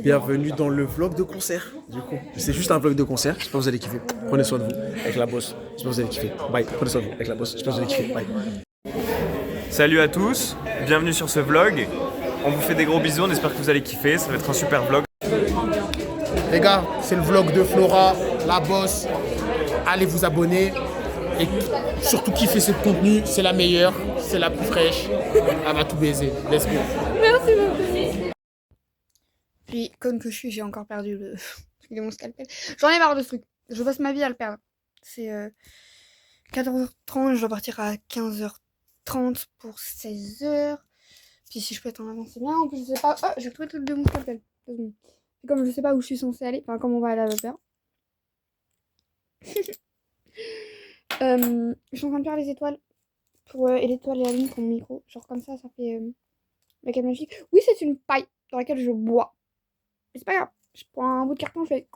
Bienvenue dans le vlog de concert. Du coup, c'est juste un vlog de concert. J'espère que vous allez kiffer. Prenez soin de vous avec la bosse. J'espère que vous allez kiffer. Bye. Prenez soin de vous avec la bosse. J'espère que vous allez kiffer. Bye. Salut à tous, bienvenue sur ce vlog. On vous fait des gros bisous, on espère que vous allez kiffer. Ça va être un super vlog. Les gars, c'est le vlog de Flora, la bosse. Allez vous abonner et surtout kiffer ce contenu. C'est la meilleure, c'est la plus fraîche. Elle va tout baiser. Let's go. Merci beaucoup. Puis, comme que je suis, j'ai encore perdu le truc de mon scalpel. J'en ai marre de ce truc. Je passe ma vie à le perdre. C'est 14h30, je dois partir à 15h30 pour 16h. Puis si je peux être en avance, c'est bien. En plus, je sais pas. Oh, j'ai retrouvé le truc de mon scalpel. Et comme je sais pas où je suis censée aller, enfin, comme on va aller à la faire. Je suis en train de faire les étoiles. Et l'étoile et la lune pour mon micro. Genre comme ça fait maquette magnifique. Oui, c'est une paille dans laquelle je bois. Mais c'est pas grave. Je prends un bout de carton, je fais.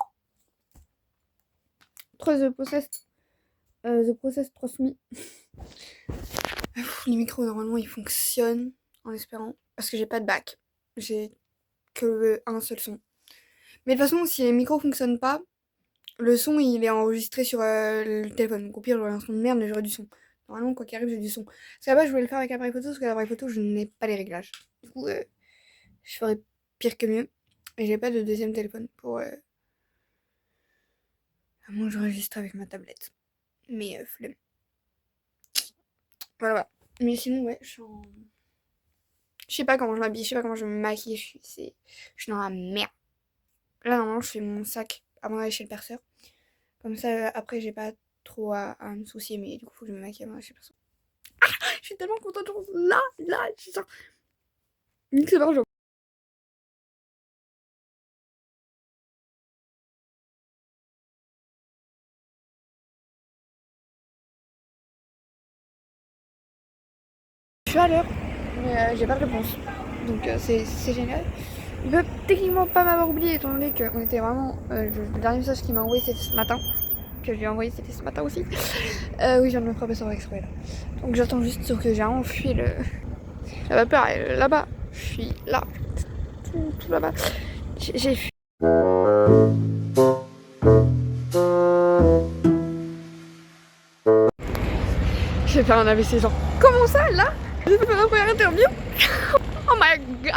The process trust me. Les micros, normalement, ils fonctionnent. En espérant. Parce que j'ai pas de bac. J'ai que un seul son. Mais de toute façon, si les micros fonctionnent pas, le son, il est enregistré sur le téléphone. Donc au pire, j'aurai un son de merde, mais j'aurai du son. Normalement, quoi qu'il arrive, j'ai du son. Parce qu'à la base, je voulais le faire avec l'appareil photo, parce que l'appareil photo, je n'ai pas les réglages. Du coup, je ferais pire que mieux. Et j'ai pas de deuxième téléphone pour... à moins que j'enregistre avec ma tablette. Mais flemme. Voilà. Mais sinon, ouais, je suis en... Je sais pas comment je m'habille, je sais pas comment je me maquille, je suis dans la merde. Là, normalement, je fais mon sac avant d'aller chez le perceur. Comme ça, après, j'ai pas trop à me soucier, mais du coup, faut que je me maquille avant d'aller chez le perceur. Ah, je suis tellement contente, genre, là, je suis ça. C'est par jour. Je suis à l'heure, mais j'ai pas de réponse. Donc c'est génial. Il peut techniquement pas m'avoir oublié étant donné qu'on était vraiment... le dernier message qu'il m'a envoyé c'était ce matin. Que je lui ai envoyé c'était ce matin aussi. Oui, je viens de me frapper sur exprès là. Donc j'attends juste sur que j'ai enfui la vapeur elle est là-bas. Je suis là. Tout là-bas. J'ai fui. Je vais faire un AVC genre. Comment ça là? Je vais faire ma première interview. Oh my god.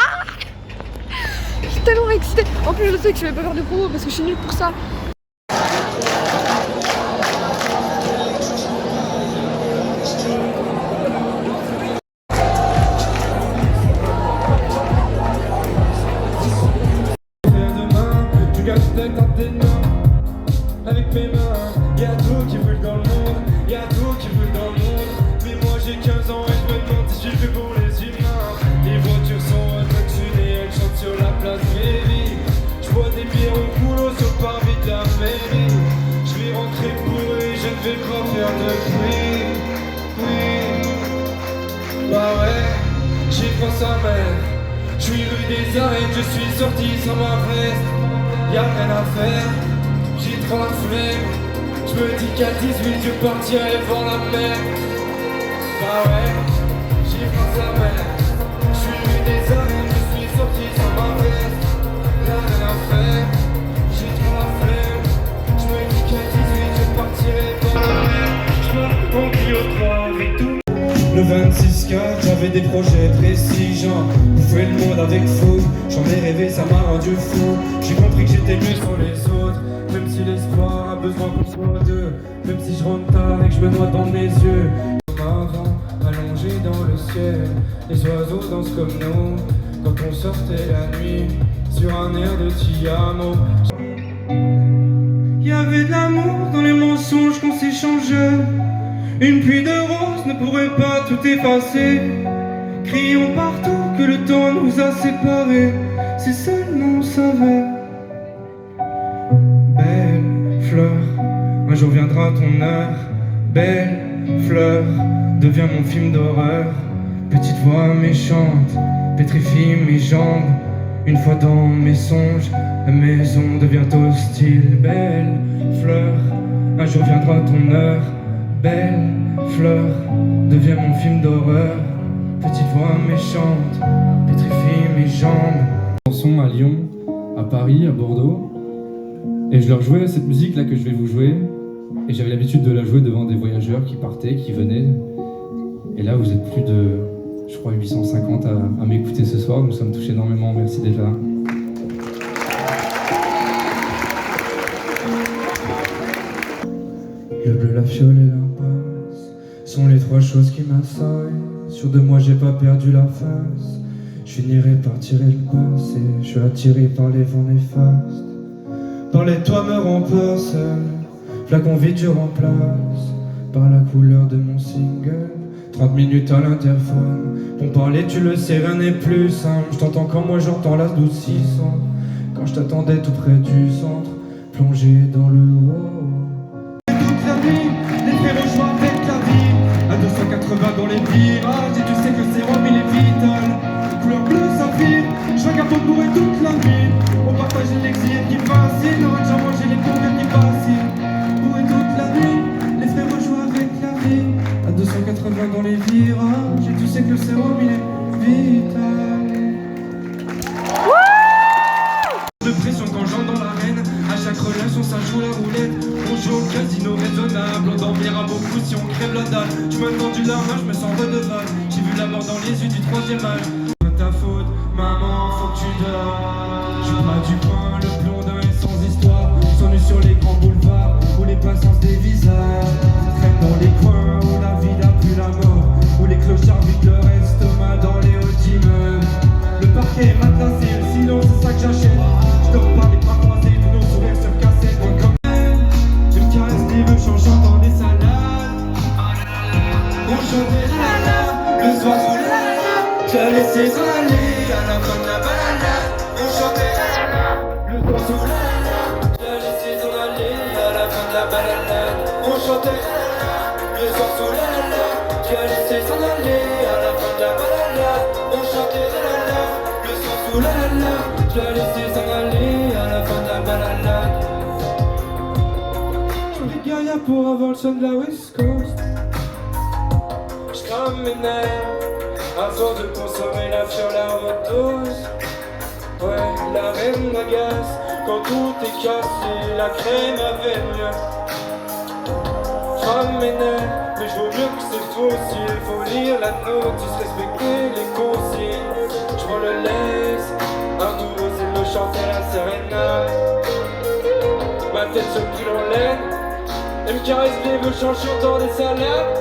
Je suis tellement excitée. En plus je sais que je vais pas faire de promo parce que je suis nulle pour ça. Avec mes mains, y'a tout qui brûle dans le monde, y'a tout qui brûle dans le monde. Mais moi j'ai 15 ans et je me demande si je suis fait pour les humains. Les voitures sont autotunées et elles chantent sur la place mairie. Je bois des bières au boulot sur le parvis de la mairie. Je vais rentrer bourré, je ne vais pas faire de bruit. Oui, bah ouais, j'ai pas sa mère. Je suis rue des Arènes, je suis sorti sans ma veste. Y'a rien à faire. J'ai trop la flemme. Je me dis qu'à 18 je partirai voir la mer. Bah ouais, j'ai pas sa mère. Je suis venu des arènes, je suis sorti sans ma veste. Y'a rien à faire, j'ai trop la flemme. Je me dis qu'à 18 je partirai voir la mer. Je me remplis au trois avec tout. Le 26-4, j'avais des projets précis, genre bouffer le monde avec fou. J'en ai rêvé, ça m'a rendu fou. J'ai compris que j'étais mieux sur les autres. Même si l'espoir a besoin qu'on soit deux. Même si je rentre tard et que je me noie dans mes yeux. Comme avant, allongé dans le ciel. Les oiseaux dansent comme nous. Quand on sortait la nuit sur un air de Tiamo. Y'avait de l'amour dans les mensonges qu'on s'échangeait. Une pluie de roses ne pourrait pas tout effacer. Crions partout que le temps nous a séparés. C'est seulement on savait. Belle fleur, un jour viendra ton heure. Belle fleur, deviens mon film d'horreur. Petite voix méchante, pétrifie mes jambes. Une fois dans mes songes, la maison devient hostile. Belle fleur, un jour viendra ton heure. Belle fleur, deviens mon film d'horreur. Petite voix méchante, pétrifie mes jambes. Chanson à Lyon, à Paris, à Bordeaux. Et je leur jouais cette musique là que je vais vous jouer. Et j'avais l'habitude de la jouer devant des voyageurs qui partaient, qui venaient. Et là, vous êtes plus de, je crois, 850 à m'écouter ce soir. Donc ça me touche énormément. Merci d'être là. Le bleu, la fiole et l'impasse sont les trois choses qui m'assaillent. Sûr de moi, j'ai pas perdu la face. Je finirai par tirer le passé. Je suis attiré par les vents néfastes. Parler de toi me rend peur seul. Flacon vide, je remplace par la couleur de mon single. 30 minutes à l'interphone. Pour parler, tu le sais, rien n'est plus simple. Je t'entends quand moi j'entends la douce 600. Quand je t'attendais tout près du centre, plongé dans le haut. Toute la nuit, les frérots jouent avec la vie. À 280 dans les virages, et tu sais que c'est Romy les Beatles. Couleur bleu saphir, je regarde pour bourrer toute la nuit. On partage l'exil qui fascine, on va déjà manger les convers qui vacillent. Bourrer toute la nuit, les frérots jouent avec la vie. À 280 dans les virages, et tu sais que c'est Romy les Beatles. De pression quand j'entre dans l'arène, à chaque relation ça joue la roulette. On joue au casino raisonnable, on dormira beaucoup si on crève la dalle. Tu m'as tendu la main, je me sens redevable. J'ai vu la mort dans les yeux du troisième âge. Ta faute, maman, faut que tu dors. Je pas du pain, le blondin est sans histoire. Sans nu sur les grands boulevards, où les patiences des visages traînent dans les coins, où la vie n'a plus la mort, où les clochards vident leur estomac dans les hauts d'immeubles. Le parquet est matelassé, le silence c'est ça que j'achète. Je dors pas les bras croisés, de nos sourires sur cassette. Donc quand même, tu me caresses les vœux, changeant dans des salades. On chantait la la, le soir sous la la. J'ai laissé aller à la fin de la balade. On chantait la la, le soir sous la la. J'ai laissé aller à la fin de la balade. On chantait la la, le soir sous la la. J'ai laissé aller à la fin de la balade. On chantait la la, le soir sous la la. J'ai laissé aller à la fin de la balade. Je vais Gaïa pour avoir le son de la West Coast. Je crame mes nerfs à force de consommer la fiole à haute dose. Ouais, la reine m'agace quand tout est cassé, la crème avait mieux. Crame mes nerfs, mais je vaux mieux que c'est fossile. Faut lire la notice, respecter les consignes. Je me le laisse, un nouveau zèle me chanter la sérénade. Ma tête se brûle en laine, elle me caresse les vœux changeant dans des salades.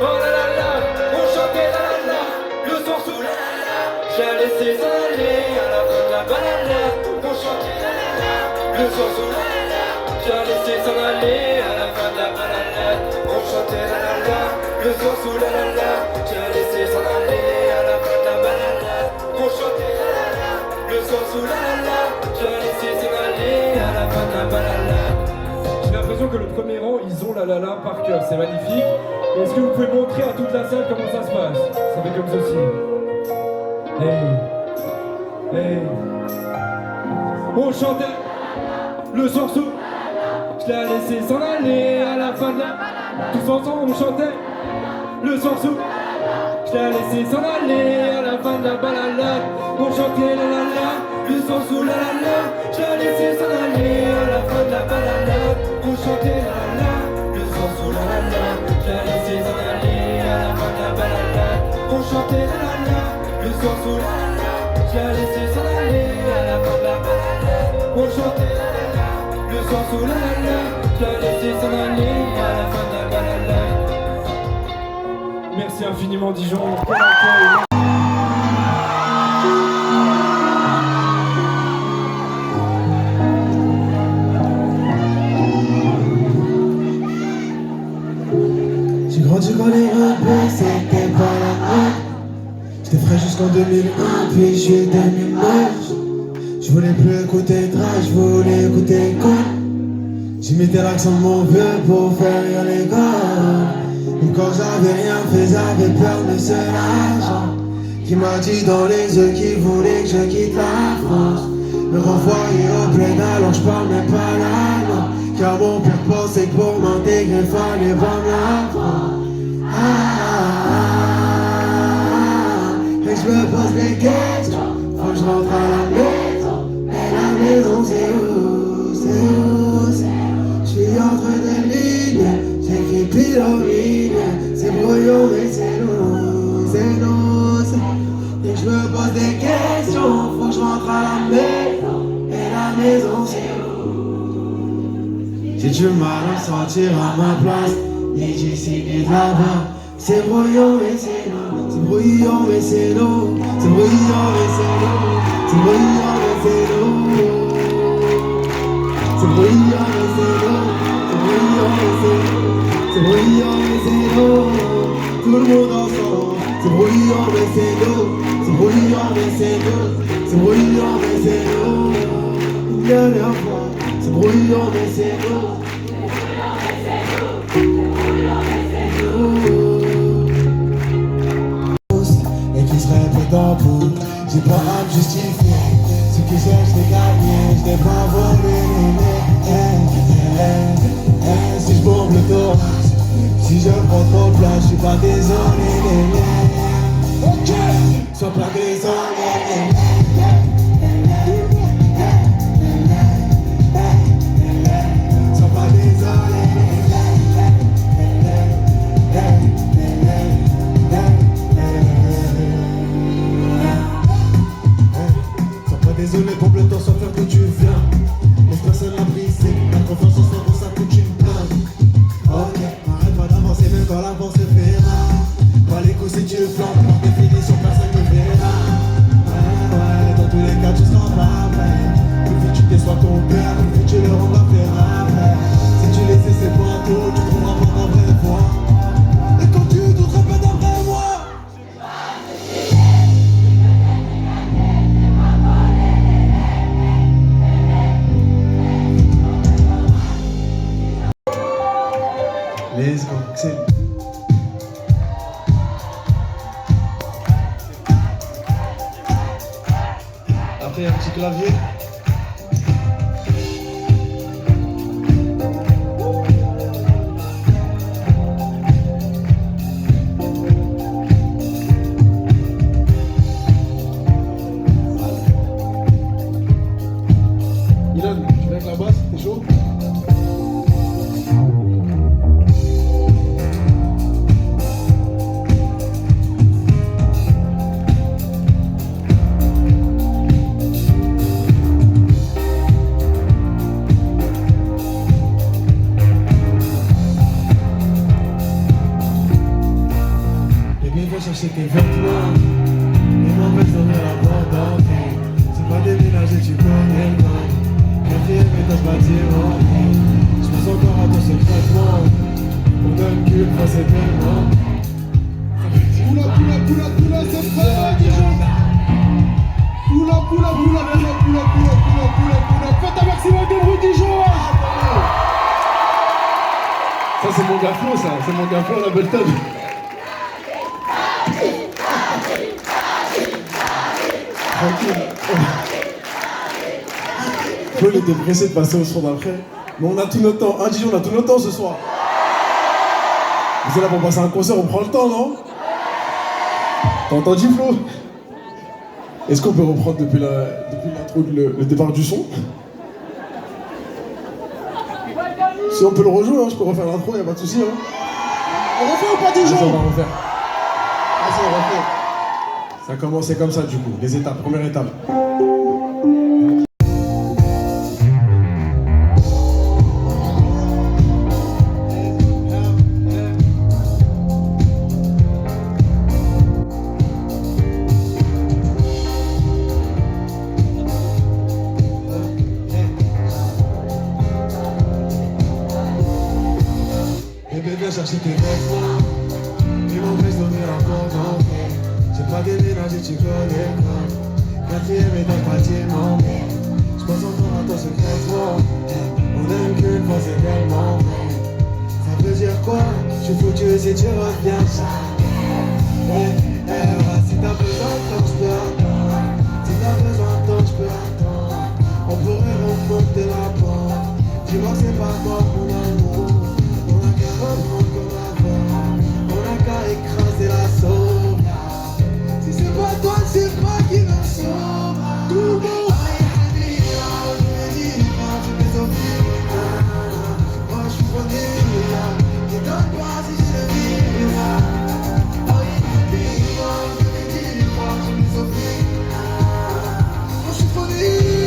Oh la la la, on chantait la la la, le soir sous la la la. J'ai laissé aller à la fin de la balade. On chantait la la la, le soir sous la la la. J'ai laissé s'en aller à la fin de la balade. On chantait la la la, le soir sous la la la. J'ai laissé s'en aller à la fin de la balade. On chantait la la la, le soir sous la la la. J'ai laissé s'en aller à la fin de la balade. J'ai l'impression que le premier rang, ils ont la la la par cœur, c'est magnifique. Est-ce que vous pouvez montrer à toute la salle comment ça se passe? Ça fait comme ceci. Hey, hey. On chantait le soir sous. Je l'ai laissé s'en aller à la fin de la. Tous ensemble on chantait le soir sous. Je l'ai laissé s'en aller à la fin de la balade. On chantait la la la, le soir sous la la la. Je l'ai laissé s'en aller à la fin de la balade. On chantait la la la, le soir sous la la la. Je l'ai laissé s'en aller à la fin de la balade. On chantait la la la, le soir sous la la la. Je l'ai laissé s'en aller à la fin de la balade. On chantait la la la, le soir sous la la la. Je l'ai laissé s'en aller à la fin de la balade. Merci infiniment Dijon pour l'accueil. J'ai grandi quand les rappeurs c'était pas la mode. J'étais frais jusqu'en 2001 puis je suis devenu moche. Je voulais plus écouter trash, je voulais écouter con. J'imitais l'accent de mon vieux pour faire rire les gars. Même quand j'avais rien fait, j'avais peur de ce l'argent qui m'a dit dans les yeux qu'il voulait que je quitte la France. Me renvoyer au bled alors je parle même pas la langue. Car mon père pensait que pour m'intégrer fallait pas me l'apprendre. Et je me pose des questions, faut que je rentre à la maison. Mais la maison Et la maison c'est j'ai du mal à me sentir à ma place, ni d'ici ni de là-bas. C'est brouillon mais c'est l'eau, c'est brouillon mais c'est l'eau, c'est brouillon mais c'est l'eau, c'est brouillon mais c'est l'eau, c'est brouillon mais c'est l'eau, c'est brouillon mais c'est l'eau, c'est brouillon mais c'est l'eau, tout le monde ensemble. C'est brouillon mais c'est l'eau, c'est brouillon mais c'est l'eau, c'est brouillon mais c'est l'eau, une dernière fois. C'est brouillon mais c'est l'eau. Et qui se répète en boucle, j'ai pas à me justifier. Ce que j'ai, je l'ai gagné, je n'ai pas volé. Si je bombe le thorax, si je prends trop de place, je suis pas désolé. Sois pas désolé. Désolé pour le temps sans faire d'où tu viens. Laisse personne la briser. La confiance en soi pour ça coûte une plainte. Ok, arrête pas d'avancer même quand l'avance se verra. Pas les coups si tu le plantes. Par définition personne ne verra. Ouais, dans tous les cas tu seras pas vrai. Plus vite tu déçois ton père, plus vite tu le rendras faire après. Si tu laisses ses pointeaux, tu trouveras pas ta vraie voix. Et quand tu douteras pas d'un vrai moi. Let's go, Axel. Après un petit clavier. Ilan, tu viens avec la basse, t'es chaud? Chercher tes vêtements, et m'empêche d'ouvrir la porte d'entrée. C'est pas déménager, tu connais le nom. Quatrième étage bâtiment. Je pense encore à ton secrètement. On donne qu'une fois c'est tellement. Poula, poula, poula, poula, c'est frère, Dijon. Poula, poula, poula, poula, poula, poula, poula, poula, poula. Faites un maximum de bruit, Dijon. Ça c'est mon gars Flo, ça. C'est mon gars Flo à la Belton. Flo il était pressé de passer au son d'après, mais on a tout notre temps. Dijon, on a tout notre temps ce soir. Vous êtes là pour passer un concert, on prend le temps, non? T'as entendu Flo? Est-ce qu'on peut reprendre depuis l'intro le départ du son? Si on peut le rejouer, hein, je peux refaire l'intro, y'a pas de soucis. Hein. On refait ou pas Dijon? On va refaire. Vas-y, on refait. Ça a commencé comme ça du coup, les étapes, première étape. Bébé viens chercher tes vêtements, ils m'empêchent d'ouvrir la porte d'entrée. J'ai pas déménagé, tu connais quoi. Quatrième étage bâtiment. Je pense encore à toi secrètement. On aime qu'une fois c'est tellement vrai. Ça veut dire quoi? Je suis foutu si tu reviens jamais. Si t'as besoin de temps, je peux attendre. Si t'as besoin de temps, je peux attendre. On pourrait remonter la porte. Dis-moi que c'est pas toi mon amour. On a qu'à reprendre comme avant. On a qu'à écraser la sauve. Si c'est pas toi, c'est moi qui me sauve. Tout le monde. Moi je suis premier. Et donne pas si je le vis. Moi je suis premier.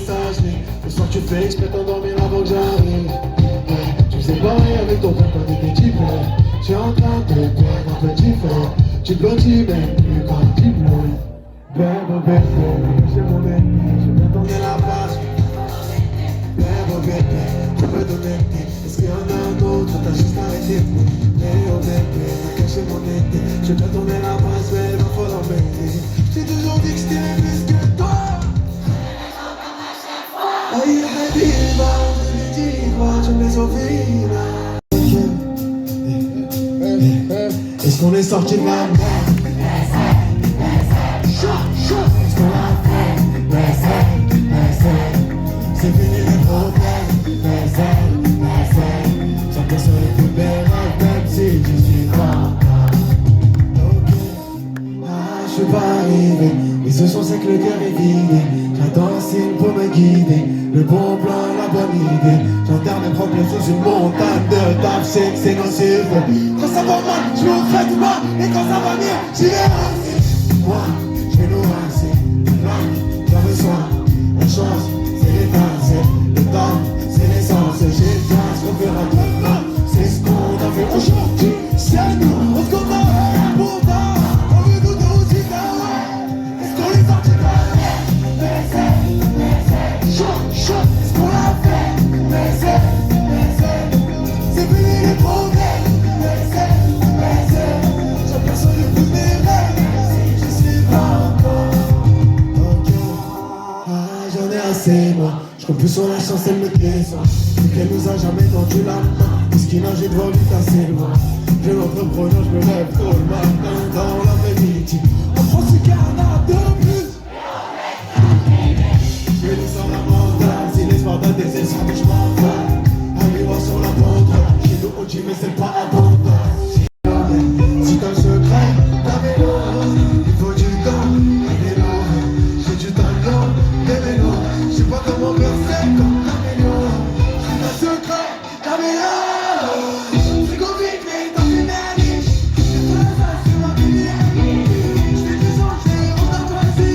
messagerie. Le soir tu fais exprès t'endormir avant que j'arrive. Ouais, tu faisais pareil avec ton frère quand t'étais petit frère. Tu es en train de perdre un petit frère. Tu blottis même plus quand tu pleures. Bébé, j'ai mon ennemi, je vais donner la base. Bébé, je peux donner. Est-ce qu'il y en a un autre, t'as juste arrêté. Bébé, t'as caché mon été. Je vais donner la base, mais il va falloir m'aider. J'ai toujours dit que je t'aimais plus que toi. Aïe, baby, va, je lui dis, va, je me laisse au Est-ce qu'on est sorti de la merde? Est-ce qu'on l'a fait? C'est fini les problèmes. Ça peut se récupérer même si tu suis pas. Ok, je suis pas arrivé. Mais ce son c'est que le cœur est vidé. J'attends un signe pour me guider. Le bon plan, la bonne idée. J'enterre mes problèmes sous une montagne de taf. C'est nocif. Quand ça va mal, je me fais du mal. Et quand ça va bien, j'y vais aussi. Moi, je vais nous rincer. L'homme, j'en besoin. La chance, c'est l'étincelle. Le temps, c'est l'essence. J'ai le temps, ce qu'on verra demain. C'est ce qu'on a fait aujourd'hui. C'est nous, on se compare. Pourtant, on veut nous aussi faire. Est-ce qu'on est sorti de la chaud, est-ce qu'on l'a fait? C'est fini les problèmes. J'ai personne de plus mes rêves. Je suis pas encore. Ok, j'en ai assez moi. Je compte plus sur la chance, elle me déçoit. C'est qu'elle nous a jamais tendu la main. Puisqu'il a, j'ai devant lui assez loin. Je l'entrepreneur, je me lève tôt le matin dans l'après-midi. En France, c'est qu'il y en a de plus. Je vais descendre la montagne, si l'espoir d'un désert, je m'en vais. Allez voir sur la pente, j'ai le haut mais c'est pas abondant. Si t'as le secret, ta vélo, il faut du temps, un vélo. J'ai du talent, des vélos. Je sais pas comment percer comme un vélo. Si t'as le secret, ta vélo. C'est Covid, mais t'as fait merdique. C'est toi ça, c'est ma vie. Je fais du sang, j'ai on a choisi.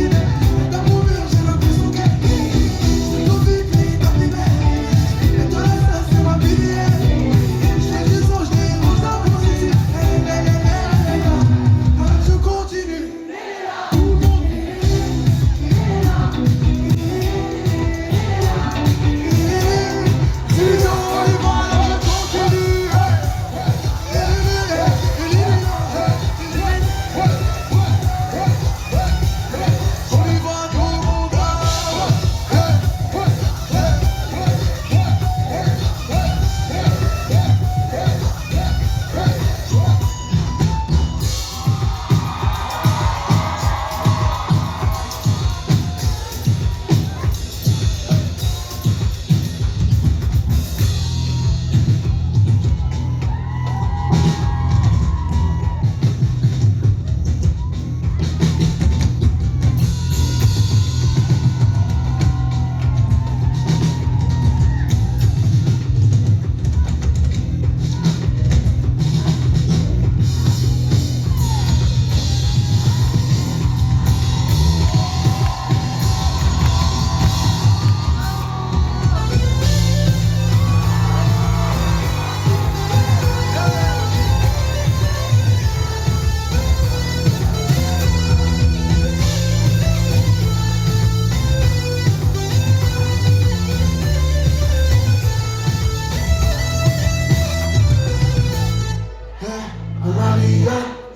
Dans mon mur, j'ai l'impression qu'elle c'est Covid, mais t'as fait merdique. Et toi ça, c'est ma vie. Je fais du sang, j'ai on a choisi. Je continue.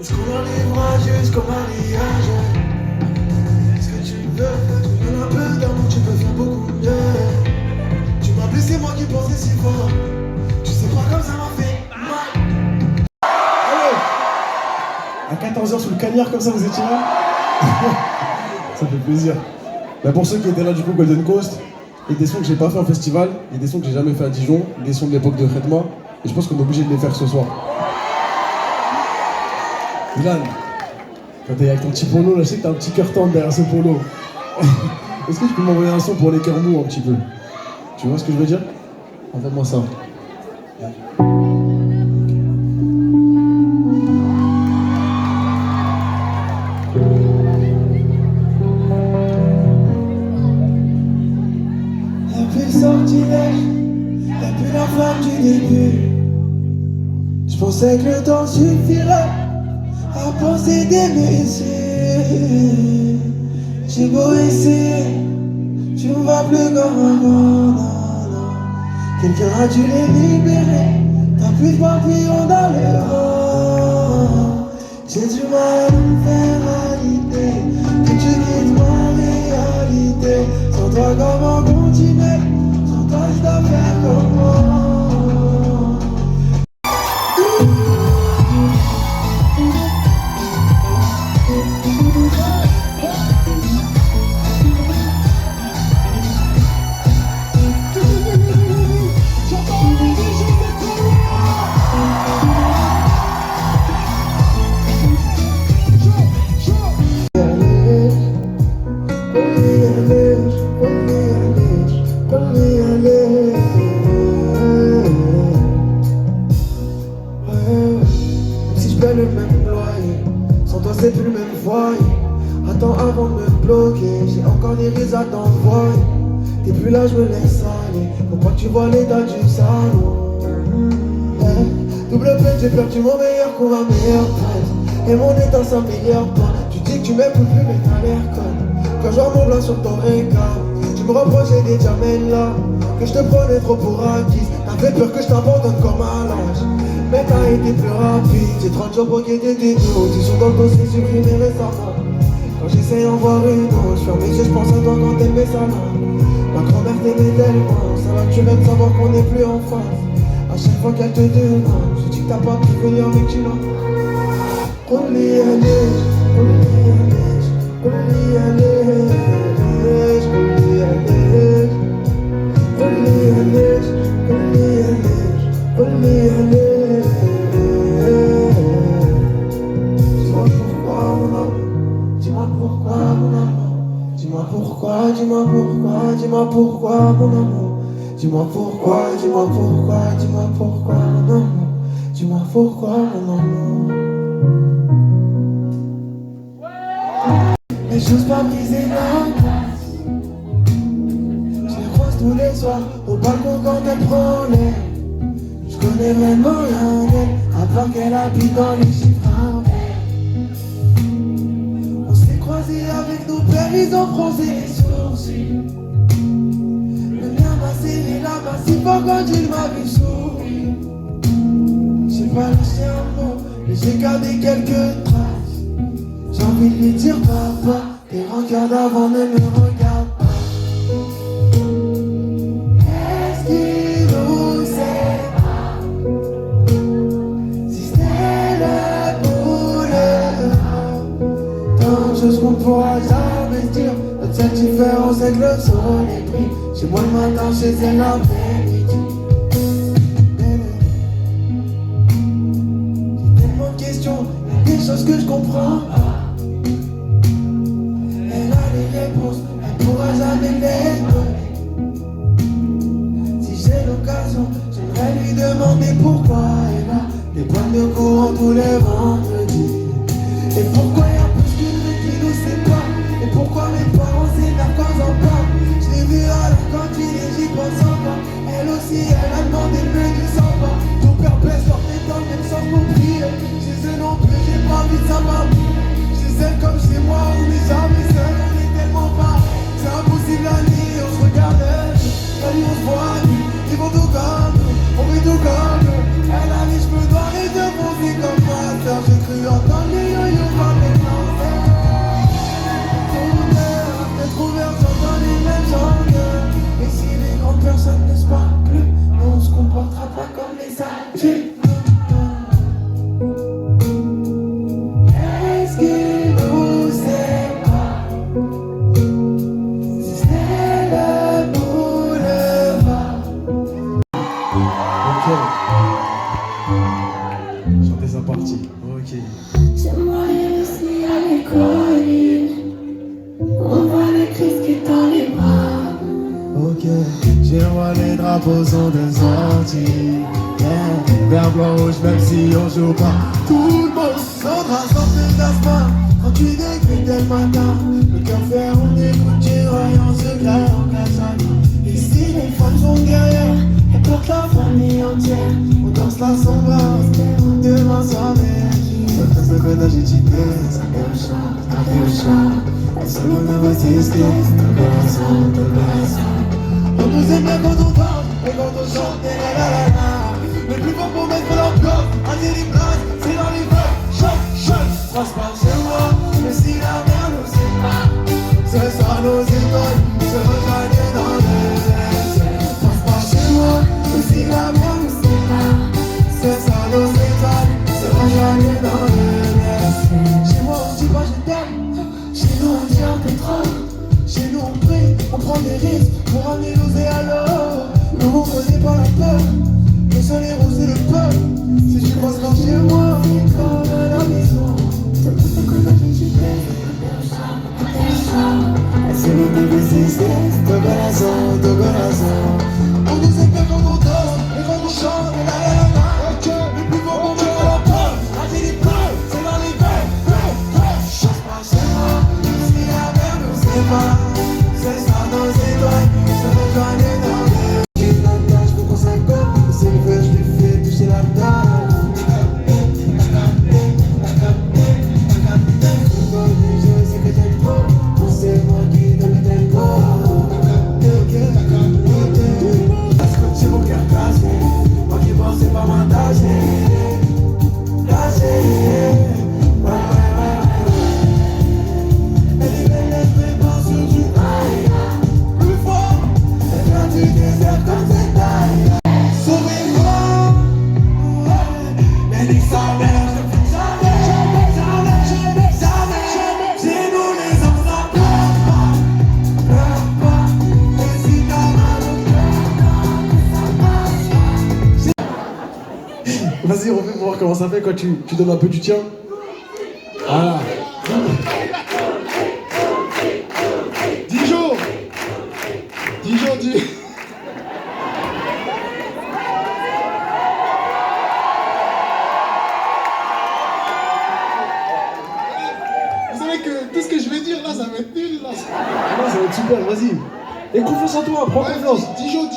Est-ce qu'on arrivera jusqu'au mariage? Est-ce que tu veux? Tu me donnes un peu d'amour, tu peux faire beaucoup mieux. Tu m'as blessé, moi qui pensais si fort. Tu sais pas comme ça m'a fait mal. Allez, à 14h sous le cagnard comme ça vous étiez là. Ça fait plaisir. Bah pour ceux qui étaient là du coup Golden Coast, il y a des sons que j'ai pas fait en festival, il y a des sons que j'ai jamais fait à Dijon, des sons de l'époque de Redma, et je pense qu'on est obligé de les faire ce soir. Dylan, quand t'es avec ton petit polo, là, je sais que t'as un petit cœur tendre derrière ce polo. Est-ce que tu peux m'envoyer un son pour les cœurs mous un petit peu? Tu vois ce que je veux dire? Envoie-moi ça. plus le sortilège, y'a plus la flamme du début. Je pensais que le temps suffirait à penser d'aimer. J'ai beau essayer, tu ne vas plus comme avant, non, non. Quelqu'un a dû les libérer, t'as plus de papillons dans le vent. J'ai du mal à me faire à l'idée que tu quittes ma réalité. Sans toi comment continuer, sans toi je dois faire comment. C'est plus le même foyer. Attends avant de me bloquer, j'ai encore des risques à t'envoyer. T'es plus là, je me laisse aller. Faut pas que tu vois l'état du salon. Double peine, j'ai perdu mon meilleur coup, ma meilleure presse. Et mon état s'améliore pas. Tu dis que tu m'écoutes plus, mais t'as l'air conne. Quand je vois mon blanc sur ton regard, tu me reprochais des diamants là, que je te prenais trop pour acquise. T'avais peur que je t'abandonne comme à l'âge, mais t'as été plus rapide. J'ai 30 jours pour guetter tes dos. Tu sont dans le dossier supprimé récemment. Quand j'essaie d'en voir une autre, je ferme mes yeux, je pense à toi quand t'aimais ça là. Ma grand-mère t'aimait tellement, ça va que tu m'aimes savoir qu'on n'est plus en face. À chaque fois qu'elle te demande, je dis que t'as pas pu venir mais tu l'as. Only a neige, only a neige, only a neige, only a neige, only a neige, only a neige, only a neige. Dis-moi pourquoi mon amour, dis-moi pourquoi mon amour, dis-moi pourquoi, dis-moi pourquoi, dis-moi pourquoi mon amour, dis-moi pourquoi, dis-moi pourquoi, dis-moi pourquoi mon amour, dis-moi pourquoi mon amour. Mais j'ose pas briser la glace. Je les croise tous les soirs au balcon quand elle prend l'air. Je connais vraiment rien d'elle, à part qu'elle habite dans les chiffres. On s'est croisés avec nos pères, ils ont bronzé les sourcils. Le mien m'a serré la main si fort quand il m'a vu sourire. J'ai pas laissé un mot, mais j'ai gardé quelques traces. J'ai envie de lui dire papa, tes regards d'avant ne me regardent pas. Qu'est-ce qui nous sépare? Si c'est le boulevard, tant de choses qu'on ne pourra jamais se dire. Notre seule différence c'est que le soleil brille. Chez moi le matin, chez elle l'après-midi. J'ai tellement de questions, des choses que je comprends pas. Elle pourra jamais les donner. Si j'ai l'occasion, j'aimerais lui demander pourquoi elle a des points de courant tous les vendredis. Et pourquoi y'a plus qu'une rue qui nous sépare. Et pourquoi mes parents s'énervent quand j'en parle. Je l'ai vu à la cantine et j'y pense encore. Elle aussi, elle a demandé le menu sans pas. Tout père baisse sortait dans le même sens pour prier. Chez eux non plus, j'ai pas envie de savoir. Chez elle comme chez moi, on n'est jamais seul. C'est impossible la nuit, on se regarde, la nuit on se voit, ils vont tout comme nous, on fait tout comme nous. Elle a les cheveux noirs et deux bronzés comme moi, j'ai cru entendre les yo-yo comme les Français. Fenêtre ouverte, j'entends les mêmes chanteurs. Et si les grandes personnes ne se parlent plus, on se comportera pas comme les adultes. Est-ce qu'il nous sépare? Chantez sa partie. Ok. C'est moi aussi à l'école. On voit le Christ qui est dans les bras. Ok, je vois les drapeaux sont de sortie. Yeah. Vert, blanc, rouge, même si on joue pas. Tout le monde s'endra sans te casse pas. Quand tu décris dès le matin, le cœur fait on écoute du royaume secret en cassade. Et si les entière, on danse la samba, devant sa mère. Dans ce codage étudié, ça me chante, elle se met dans ma tristesse, ton corazon. On nous aime bien quand on danse, et quand on chante, et la la la la. Le plus fort pour mettre l'emploi, un délivrance, c'est dans les vols. Chante, passe par chez moi, mais si la mer nous sépare, ce soir nos étoiles se rejoignent dans le ciel. Passe par chez moi, mais si la mer nous sépare, ce soir nos étoiles se rejoignent dans le ciel. Chez moi on dit pas je t'aime, chez nous on dit un peu trop. Chez nous on prie, on prend des risques pour ramener l'osé à l'eau. Nous on connaît pas la peur, le seul héros c'est le peuple. Si tu passes par chez moi, c'est comme à la maison. Elle se met des bêtises, de corazon. On nous aime bien quand on danse, et quand on chante, et la la la la. Le plus beau moment de la peur, rater les preuves, c'est dans les veines. Chasse par chez moi, si la mer nous sépare, c'est ça nos étoiles, se rejoignent dans les. J'ai une attache, je veux qu'on s'accorde, c'est le feu, je lui fais toucher la table. C'est moi qui donne le tempo. C'est mon cœur cassé, moi qui pensais pas m'attacher. Elle est belle, elle se prend sur du aïe. Plus fort, elle vient du désert comme cette taille. Sauvez-moi, elle dit sa mère, je fais jamais. J'ai nous les enfants, pleure pas, et si ta main Vas-y, refais pour voir comment ça fait quand tu donnes un peu du tien. Voilà. Dijon. Vous savez que tout ce que je vais dire là, ça va être nul là. Non, ça va être super, vas-y. Et confiance en toi, prends confiance. Dijon.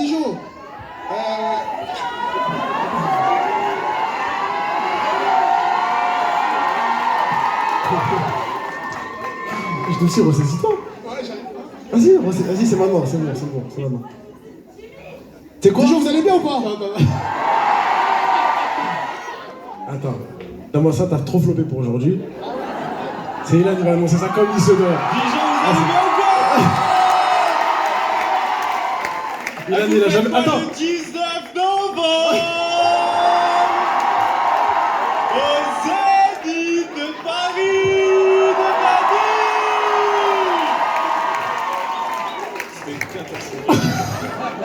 Je te suis, ressaisis-toi. Ouais, j'arrive pas. Vas-y, c'est maintenant, c'est bon. T'es quoi? Dijon, vous allez bien ou pas? Attends, donne-moi ça, t'as trop flopé pour aujourd'hui. C'est Ilan, il va annoncer ça comme il se doit. Dijon, vous allez bien ou quoi? Ilan, il a jamais... Attends. Le 19 novembre au Zénith de Paris.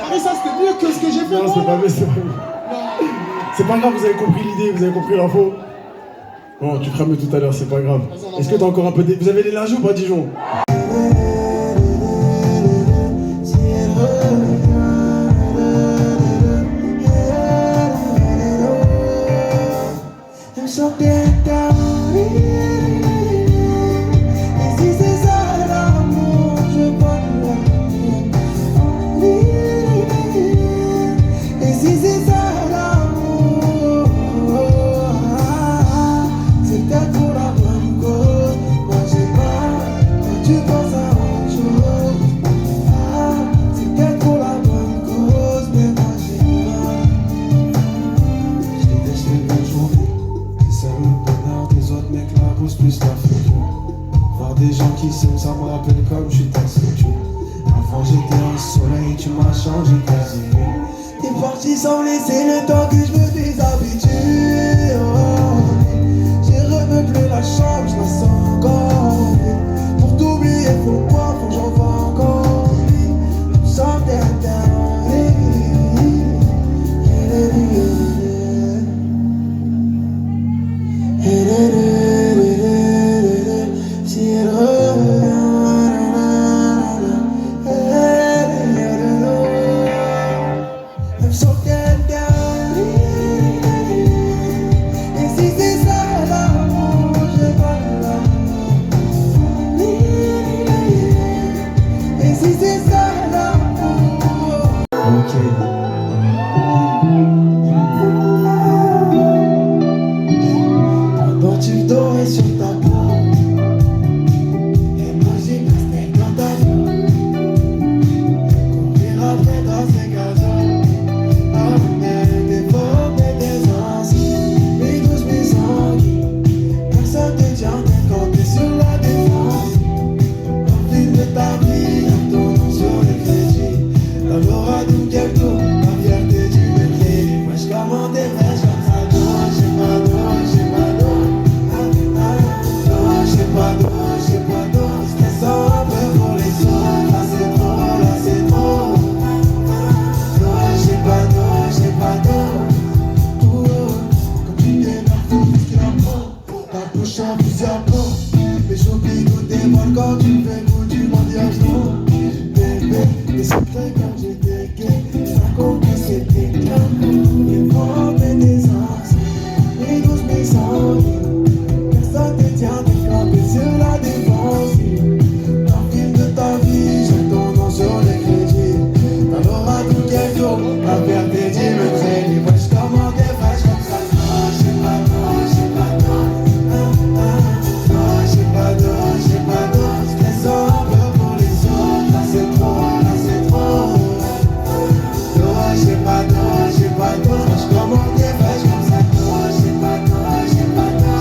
Ah mais ça c'était mieux que ce que j'ai fait. Non, c'est pas mieux, c'est pas mieux. C'est pas grave, vous avez compris l'idée, vous avez compris l'info. Bon, tu feras mieux tout à l'heure, c'est pas grave. Est-ce que t'as encore un peu... Vous avez l'énergie ou pas, Dijon? Des gens qui s'aiment, ça me rappelle comme je suis taxi. Avant j'étais au soleil, tu m'as changé quasi. T'es parti sans me laisser le temps que je me déshabitue. J'ai remeublé la chambre, je la sens encore. Pour t'oublier, faut quoi, faut que j'en vois encore. Sans si elle revient, elle me sent qu'elle gagne. Et si c'est ça l'amour, j'ai pas l'amour. Et si c'est ça l'amour. Ok. Raconte que c'était clair. Les ventes et des anses, les douces mes envies. Personne ne tient des campés sur la défense. Dans le film de ta vie, j'ai ton nom sur les crédits. T'en auras tout qu'elle tourne, à faire des dîmes le crédit. Moi je commande des vaches comme ça. Non, j'ai pas d'eau, j'ai pas d'eau. Non, j'ai pas d'eau, j'ai pas d'eau. Je laisse un peu pour les autres. Là c'est trop, là c'est trop. Non, j'ai pas d'eau, j'ai pas d'eau. Je commande des vaches comme ça. Non, j'ai pas d'eau, j'ai pas d'eau.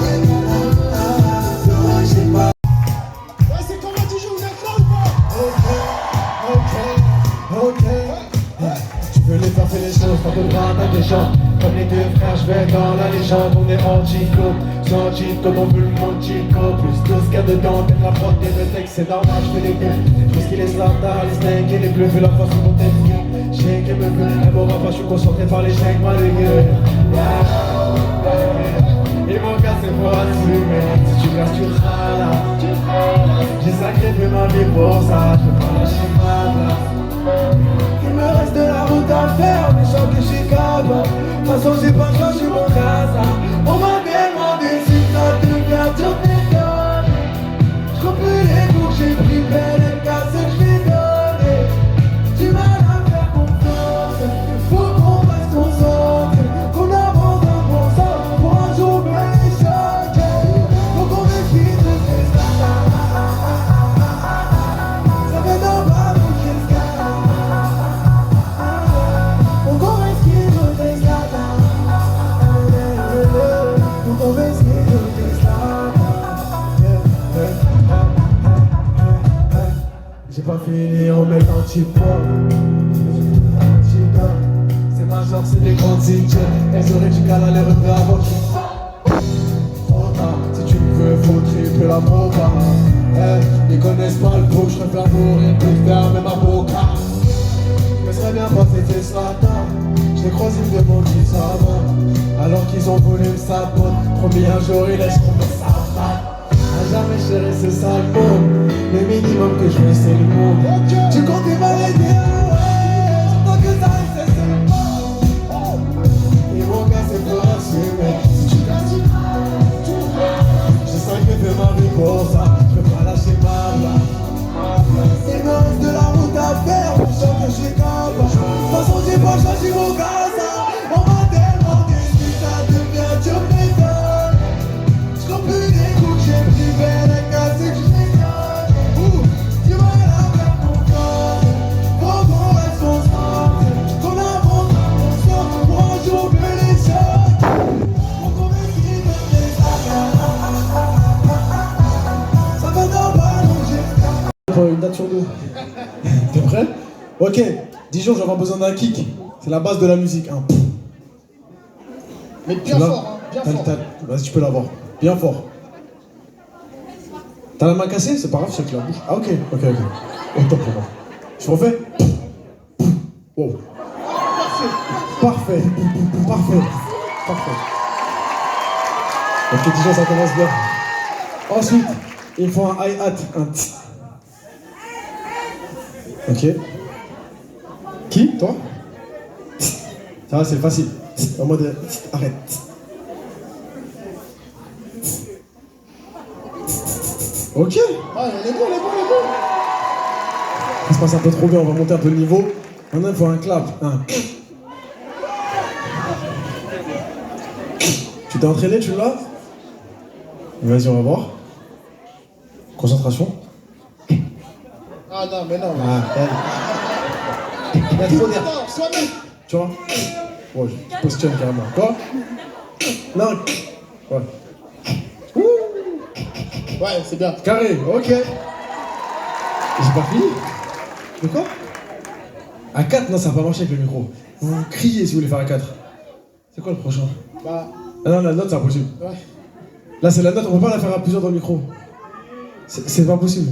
Non, j'ai pas. Ouais, c'est comment tu joues, vous êtes là ou pas? Ok. Tu peux les faire les choses, pas de bras, pas des gens. Comme les deux frères, je vais dans la légende. On est anti-co, sans cheat-code, on veut le monde chico. Plus de ce qu'il y a dedans, peut-être la prod et le texte, c'est normal, je fais les deux. Je ce qu'il est slata, les snakes et les bleus, vu la façon dont elle vient. Shake et me veut, elle m'aura pas, je suis concentré par les shakes, moi les gueux. Et mon gars, c'est pour assumer. Si tu casses, tu râles. J'ai sacrifié ma vie pour ça, je peux pas lâcher ma place. Il me reste de la route à faire, mais je sens que je suis capable. De toute façon, j'ai pas le choix, je suis mon casa. On m'a demandé si ça devient dur d'étonner. Je compte plus les coups que j'ai pris, belle et cassé que je vais donner. Du mal à faire confiance, il faut qu'on reste concentré. Qu'on avance un bon sens pour un jour bien échoué. Faut qu'on respire de ces stars. Ça fait d'un pas donc j'escalade. Faut qu'on respire de ces stars. Faut qu'on respire de ces stars. J'ai pas fini, on met l'anti-pop. C'est ma genre, c'est des grandes cimetières. Elles auraient du cal à les refaire avant qu'il trop tard. Si tu me veux, faut tripler la proba. Ils connaissent pas le beau, je préfère mourir que de fermer ma boca. Je me serais bien passé tes slata. Je les croise, ils me demandent si ça va. Alors qu'ils ont volé le sapot. Promis un jour, ils laissent tomber sa patte. À jamais chéri, c'est ça le monde. Le minimum que je veux, c'est le monde. Tu comptes m'arrêter, ouais. J'entends que ça reste, c'est le monde. Et mon gars, c'est pour assumer. Si tu casses, tu j'ai sacrifié ma vie pour ça. Je peux pas lâcher ma place. Il me reste de la route à faire. Je sens que je suis capable. De toute façon, j'ai pas choisi mon casa. On m'a demandé si ça devient dur d'étonner. Je compte plus les coups que j'ai pris, belle et cassé que je vais donner. Tu vas la faire confiance. Faut qu'on reste concentré. Qu'on avance un bon sort pour un jour mieux les choses. Faut qu'on respire de tes affaires. Ça fait d'un pas donc j'ai Une date sur deux. T'es prêt? Ok, Dijon, je vais avoir besoin d'un kick. C'est la base de la musique. Hein. Mais bien fort, hein, bien fort. Vas-y, tu peux l'avoir. Bien fort. T'as la main cassée? C'est pas grave, c'est avec la bouche. Ah, ok. Autant pour moi. Je refais. Wow. Parfait. Ok, Dijon, ça commence bien. Ensuite, il faut un hi-hat. Un tss. Ok. Qui? Toi? Ça va, c'est facile. En mode. Arrête. Ok. Ah, elle est bon. Ça se passe un peu trop bien, on va monter un peu le niveau. Maintenant, il faut un clap. Tu t'es entraîné, tu l'as? Vas-y, on va voir. Concentration. Ah non, mais non. Il y a trop d'air. Non, soi-même. Tu vois? Ouais, je positionne carrément. Quoi? Non. Ouais. Ouais, c'est bien. Carré, ok. J'ai pas fini. De quoi? À 4, non, ça va pas marcher avec le micro. Vous criez si vous voulez faire à 4. C'est quoi le prochain? Bah, Ah non, la note, c'est impossible. ouais. Là, c'est la note, on peut pas la faire à plusieurs dans le micro. C'est pas possible.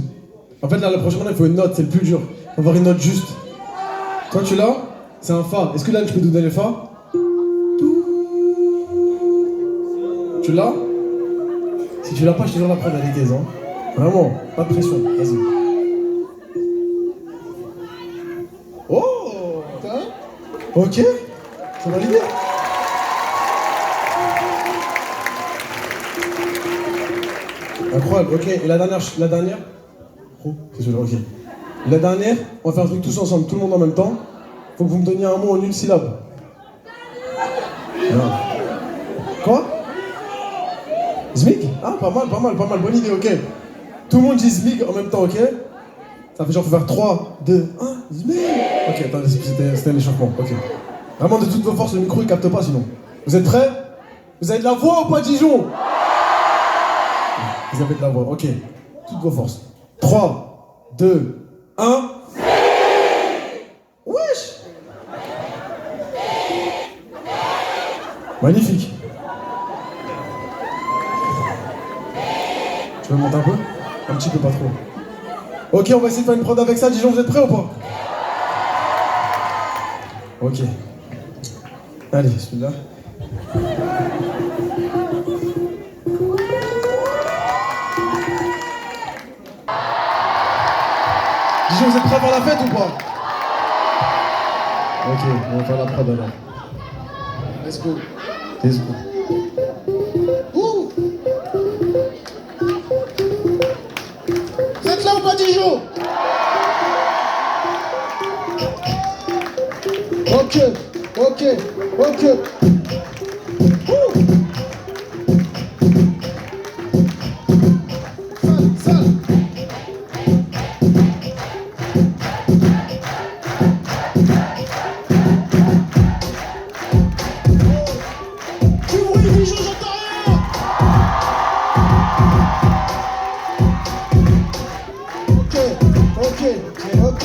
En fait, là, le prochain, il faut une note, c'est le plus dur. On va avoir une note juste. Toi, tu l'as? C'est un Fa. Est-ce que là, tu peux nous donner le Fa? Tu l'as? Si tu l'as pas, je te donne la prendre à l'église, hein. Vraiment, pas de pression. Vas-y. Oh, t'as Ok, c'est validé. Incroyable, ok. Et la dernière Oh, c'est celui-là, ok. La dernière, on va faire un truc tous ensemble, tout le monde en même temps. Faut que vous me donniez un mot en une syllabe. Non. Quoi? Zmig? Ah, pas mal, bonne idée, ok. Tout le monde dit Zmig en même temps, ok? Ça fait genre, faut faire 3, 2, 1, Zmig! Ok, attendez, c'était un échauffement, ok. Vraiment, de toutes vos forces, le micro il capte pas sinon. Vous êtes prêts? Vous avez de la voix ou pas, Dijon? Vous avez de la voix, ok. Toutes vos forces. 3, 2, 1. Wesh! Magnifique. Tu veux monter un peu? Un petit peu, pas trop. Ok, on va essayer de faire une prod avec ça. Dijon, vous êtes prêts ou pas? Ok. Allez, celui-là. Dijon, vous êtes prêts pour la fête ou pas? Ok, on va faire la prod alors. Let's go. Let's go. Ouh! Vous êtes là ou pas, Dijon? Ok, ok, ok. Ouh! Sale. Du bruit, Dijon, j'entends rien. Ok.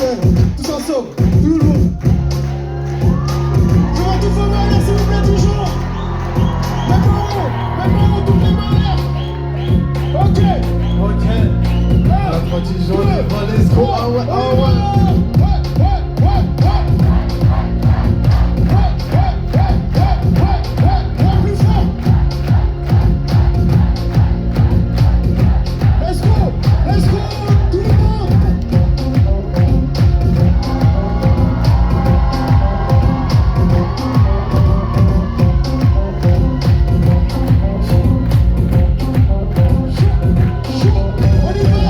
Tous ensemble, tout le monde. Je vois tout vos mains, s'il vous plaît, Dijon. Maintenant, toutes les mains. Ok. La fois Dijon, let's go. Ah ouais. Let's go, tout le monde. On y va.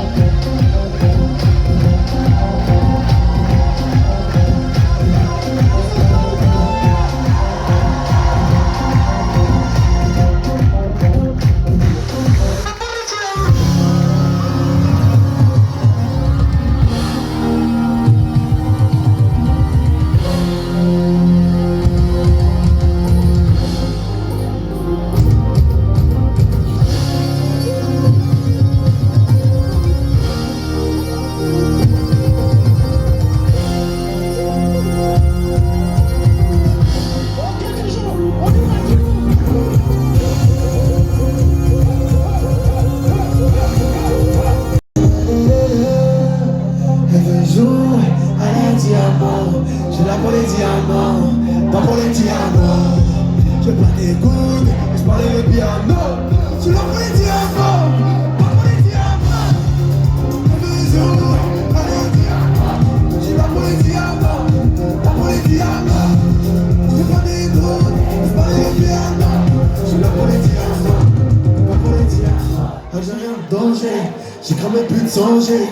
J'ai quand même plus de songer.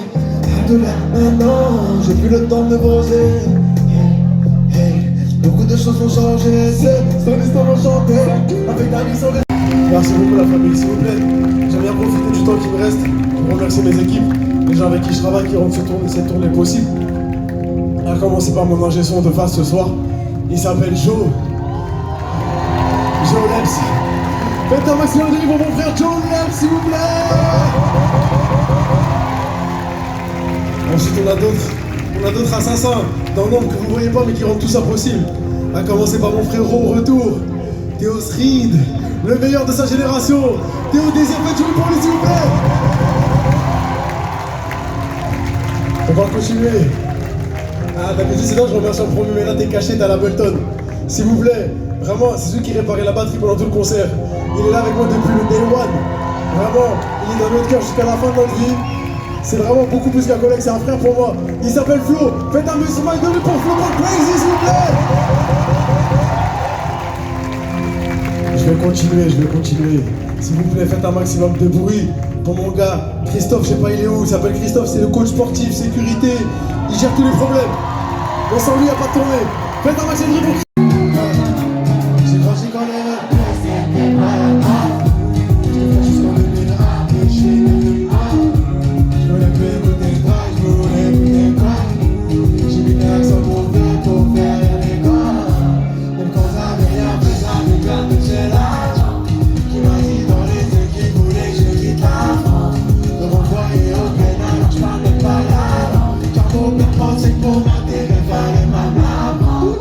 Maintenant, j'ai plus le temps de me poser. Beaucoup de choses ont changé. C'est son histoire enchantée. Avec ta vie sans. Merci beaucoup la famille, s'il vous plaît. J'aime bien profiter du temps qui me reste pour remercier mes équipes, les gens avec qui je travaille qui rendent cette tournée possible. À commencer par mon ingé son de face ce soir. Il s'appelle Joe. Joe Leps. Faites un maximum de pour mon frère Joe Leps, s'il vous plaît. Ensuite on a d'autres assassins dans l'ombre que vous ne voyez pas mais qui rendent tout ça possible. À commencer par mon frérot au retour, Théo Srid, le meilleur de sa génération. Théo Désir, faites du bruit pour lui s'il vous plaît. On va continuer. Ah d'habitude c'est là je remercie en premier mais là t'es caché, t'as l'Ableton. S'il vous plaît, vraiment c'est celui qui réparait la batterie pendant tout le concert. Il est là avec moi depuis le day one. Vraiment, il est dans notre cœur jusqu'à la fin de notre vie. C'est vraiment beaucoup plus qu'un collègue, c'est un frère pour moi. Il s'appelle Flo. Faites un smile de lui pour Flo Crazy, s'il vous plaît. je vais continuer. S'il vous plaît, faites un maximum de bruit pour mon gars. Christophe, je sais pas il est où, il s'appelle Christophe, c'est le coach sportif, sécurité. Il gère tous les problèmes. Bon, sans lui, il n'y a pas de tournée. Faites un maximum de bruit pour J'ai grandi quand les repères c'était pas la mort. J'étais fait jusqu'en 2001, puis je suis devenu mort. Je voulais plus écouter quoi, je voulais écouter quoi. J'ai mis l'accent pour faire les corps. Même quand ça meilleur, mais ça me garde de chez l'argent. Qui m'a dit dans les yeux qu'il voulait que je quitte la France. De renvoyer au pénal, je parle même pas la langue. Car mon père pensait que pour m'intégrer, fallait ma maman.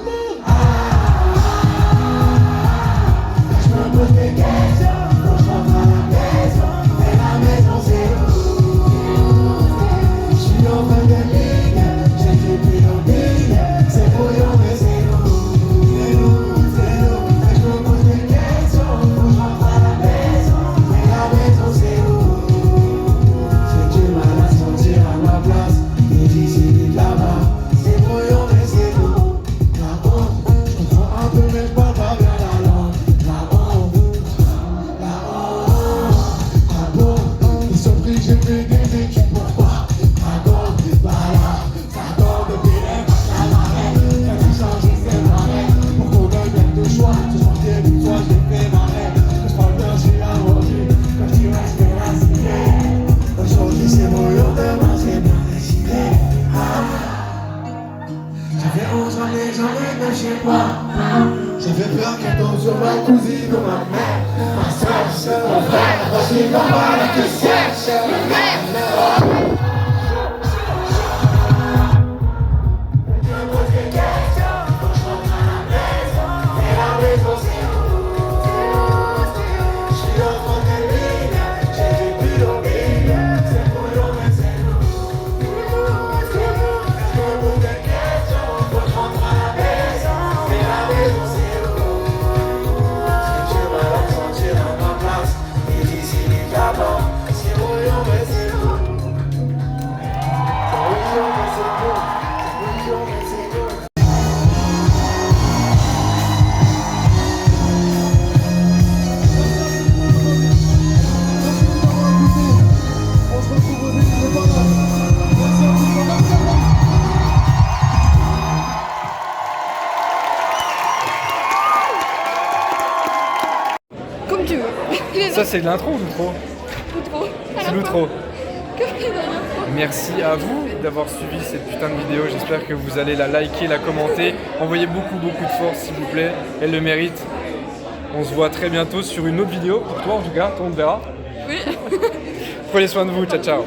J'avais peur qu'elle tombe sur ma cousine ou ma mère, ma soeur, mon frère, parce qu'il m'a mal que cherche ma mère. Comme tu veux. Ça, c'est de l'intro ou l'outro? L'outro. C'est l'outro. Merci à vous d'avoir suivi cette putain de vidéo. J'espère que vous allez la liker, la commenter. Envoyez beaucoup de force, s'il vous plaît. Elle le mérite. On se voit très bientôt sur une autre vidéo. Pour toi, en tout cas, toi, on te verra. Oui. Prenez soin de vous. Ciao, ciao.